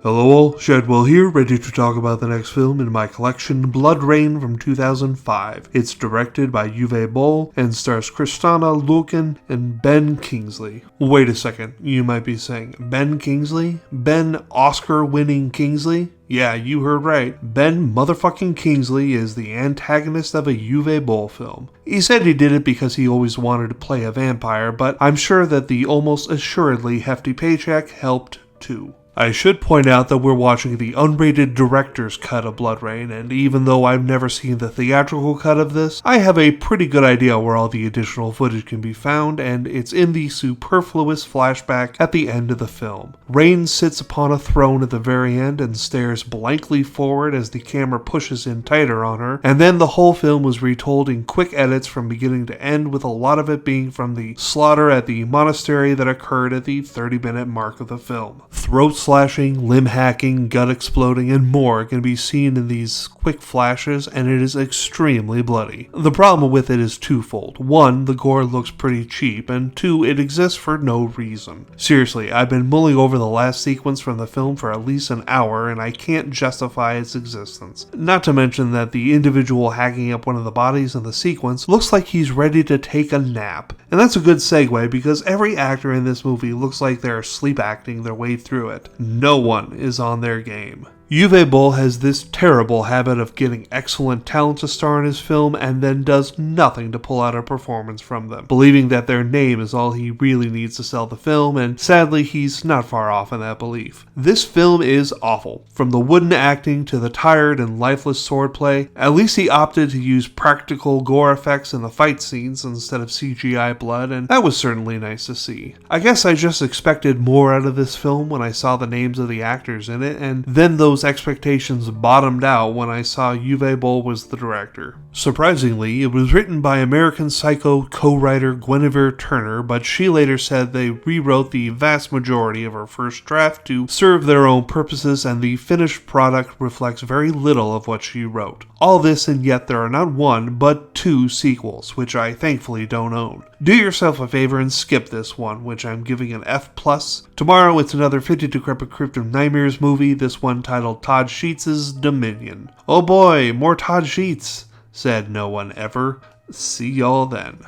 Hello all, Shadwell here, ready to talk about the next film in my collection, Bloodrayne from 2005. It's directed by Uwe Boll and stars Kristanna Loken and Ben Kingsley. Wait a second, you might be saying, Ben Kingsley? Ben Oscar-winning Kingsley? Yeah, you heard right. Ben motherfucking Kingsley is the antagonist of a Uwe Boll film. He said he did it because he always wanted to play a vampire, but I'm sure that the almost assuredly hefty paycheck helped too. I should point out that we're watching the unrated director's cut of Bloodrayne, and even though I've never seen the theatrical cut of this, I have a pretty good idea where all the additional footage can be found, and it's in the superfluous flashback at the end of the film. Rain sits upon a throne at the very end and stares blankly forward as the camera pushes in tighter on her, and then the whole film was retold in quick edits from beginning to end, with a lot of it being from the slaughter at the monastery that occurred at the 30-minute mark of the film. Throat slashing, limb hacking, gut exploding, and more can be seen in these quick flashes, and it is extremely bloody. The problem with it is twofold. One, the gore looks pretty cheap, and two, it exists for no reason. Seriously, I've been mulling over the last sequence from the film for at least an hour, and I can't justify its existence. Not to mention that the individual hacking up one of the bodies in the sequence looks like he's ready to take a nap. And that's a good segue, because every actor in this movie looks like they're sleep acting their way through it. No one is on their game. Uwe Boll has this terrible habit of getting excellent talent to star in his film and then does nothing to pull out a performance from them, believing that their name is all he really needs to sell the film, and sadly he's not far off in that belief. This film is awful. From the wooden acting to the tired and lifeless swordplay, at least he opted to use practical gore effects in the fight scenes instead of CGI blood, and that was certainly nice to see. I guess I just expected more out of this film when I saw the names of the actors in it, and then those expectations bottomed out when I saw Uwe Boll was the director. Surprisingly, it was written by American Psycho co-writer Guinevere Turner, but she later said they rewrote the vast majority of her first draft to serve their own purposes, and the finished product reflects very little of what she wrote. All this, and yet there are not one, but two sequels, which I thankfully don't own. Do yourself a favor and skip this one, which I'm giving an F+. Tomorrow it's another 50 Decrepit Crypt of Nightmares movie, this one titled Todd Sheets' Dominion. Oh boy, more Todd Sheets, said no one ever. See y'all then.